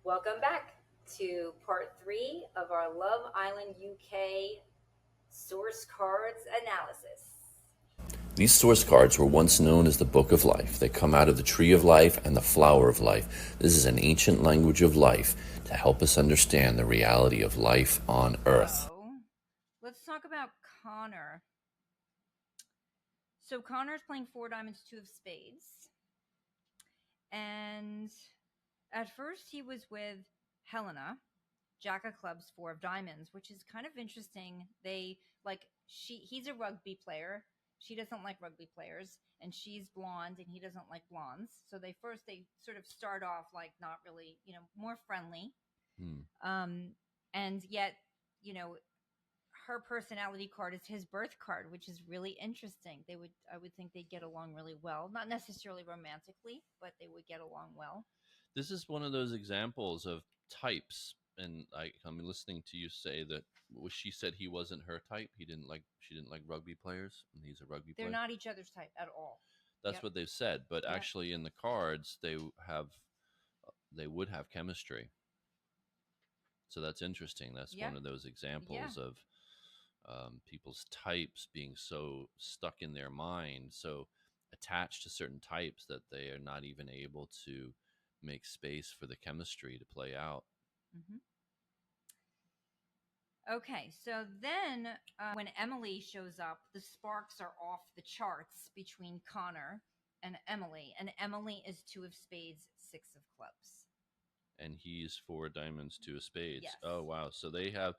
Welcome back to part three of our Love Island UK source cards analysis. These source cards were once known as the Book of Life. They come out of the Tree of Life and the Flower of Life. This is an ancient language of life to help us understand the reality of life on Earth. So, let's talk about Connor. So, Connor's playing four diamonds, two of spades. And at first, he was with Helena, Jack of clubs, four of diamonds, which is kind of interesting. He's a rugby player. She doesn't like rugby players, and she's blonde, and he doesn't like blondes. So they sort of start off like not really, more friendly. Um, and yet, you know, her personality card is his birth card, which is really interesting. I would think they'd get along really well, not necessarily romantically, but they would get along well. This is one of those examples of types, and I'm listening to you say that she said he wasn't her type. She didn't like rugby players, and he's a rugby They're player. not each other's type at all. That's Yep. what they've said, but Yep. actually in the cards they would have chemistry. So that's interesting. That's Yeah. one of those examples Yeah. of people's types being so stuck in their mind, so attached to certain types that they are not even able to make space for the chemistry to play out. Mm-hmm. Okay, so then when Emily shows up, the sparks are off the charts between Connor and Emily is two of spades, six of clubs. And he's four diamonds, two of spades. Yes. Oh wow! So they have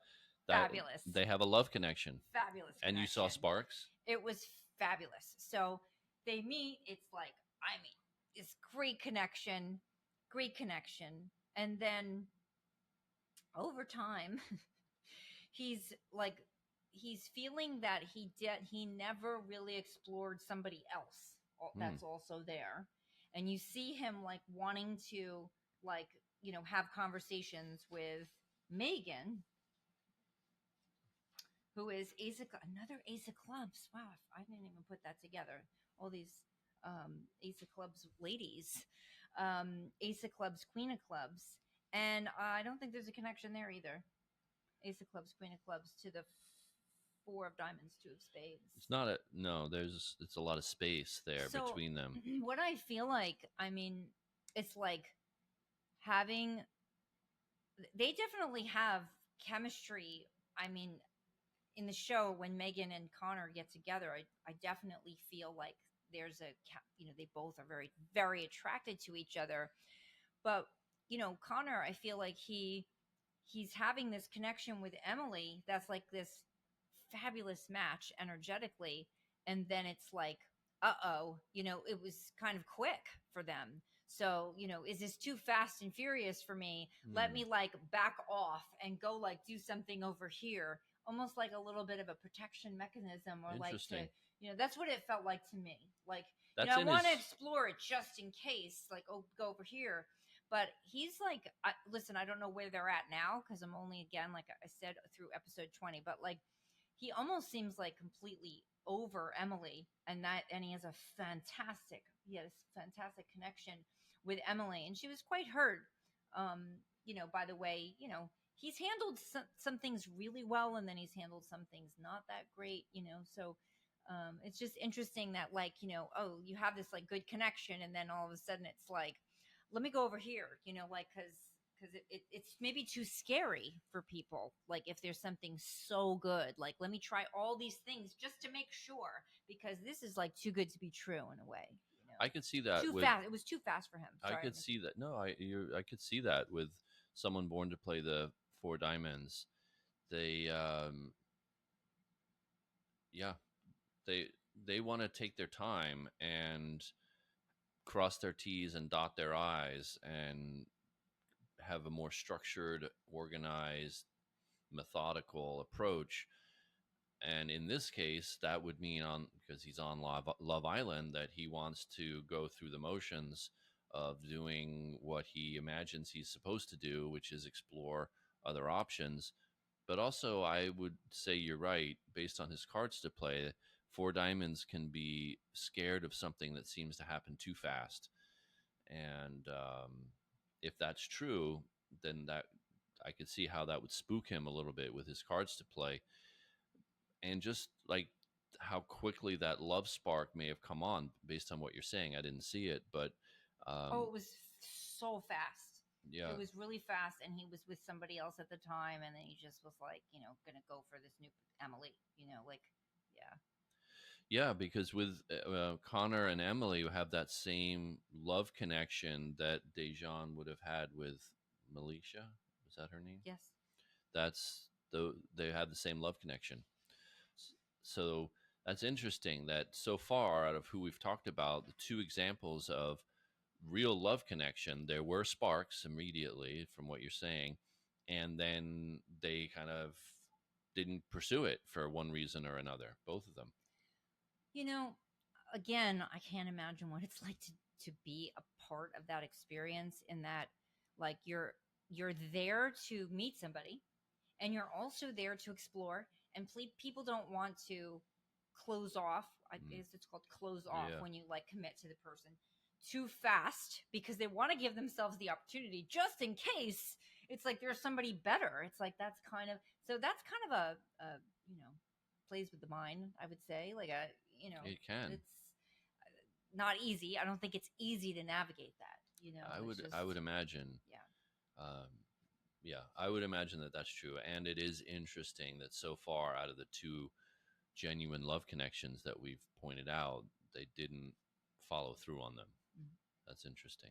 that. Fabulous. They have a love connection. Fabulous. And connection. you saw sparks. It was fabulous. So they meet. It's like it's great connection, and then over time. He's feeling that he never really explored somebody else that's also there, and you see him like wanting to have conversations with Megan, who is another ace of clubs. Wow, I didn't even put that together. All these ace of clubs ladies, ace of clubs, queen of clubs, and I don't think there's a connection there either. Ace of clubs, queen of clubs to the four of diamonds, two of spades. It's not it's a lot of space there between them. What I feel like, it's like they definitely have chemistry. In the show, when Megan and Connor get together, I definitely feel like there's they both are very, very attracted to each other. But, Connor, I feel like he's having this connection with Emily that's like this fabulous match energetically, and then it's like it was kind of quick for them. So is this too fast and furious for me? Let me like back off and go like do something over here, almost like a little bit of a protection mechanism, or like to that's what it felt like to me. Like I want to explore it just in case, like go over here. But he's like, listen, I don't know where they're at now because I'm only, again, like I said, through episode 20. But like, he almost seems like completely over Emily, and he has a fantastic connection with Emily, and she was quite hurt, by the way, he's handled some things really well, and then he's handled some things not that great, so. It's just interesting that you have this like good connection, and then all of a sudden it's like, let me go over here, because it's maybe too scary for people. Like if there's something so good, like let me try all these things just to make sure, because this is like too good to be true in a way. I could see that. Too fast. It was too fast for him. Sorry, I could see that. No, I could see that with someone born to play the four diamonds. They, they want to take their time and cross their T's and dot their I's and have a more structured, organized, methodical approach. And in this case, that would mean, because he's on Love Island, that he wants to go through the motions of doing what he imagines he's supposed to do, which is explore other options. But also, I would say you're right, based on his cards to play, four diamonds can be scared of something that seems to happen too fast. And if that's true, then that I could see how that would spook him a little bit with his cards to play, and just like how quickly that love spark may have come on based on what you're saying. I didn't see it, but Oh, it was so fast. It yeah, was really fast, and he was with somebody else at the time, and then he just was like, gonna go for this new Emily. Like, yeah. yeah, because with Connor and Emily have that same love connection that Dejon would have had with Malisha. Was that her name? Yes. They had the same love connection. So that's interesting that so far out of who we've talked about, the two examples of real love connection, there were sparks immediately from what you're saying, and then they kind of didn't pursue it for one reason or another, both of them. You know, again, I can't imagine what it's like to be a part of that experience, in that, like, you're there to meet somebody, and you're also there to explore, and people don't want to close off. I guess it's called close off, Yeah. when you like commit to the person too fast, because they want to give themselves the opportunity just in case it's like there's somebody better. It's like that's kind of a plays with the mind, I would say. Like, It can. it's not easy. I don't think it's easy to navigate that. I would imagine. Yeah. Um, yeah, I would imagine that that's true, and it is interesting that so far out of the two genuine love connections that we've pointed out, they didn't follow through on them. Mhm. That's interesting.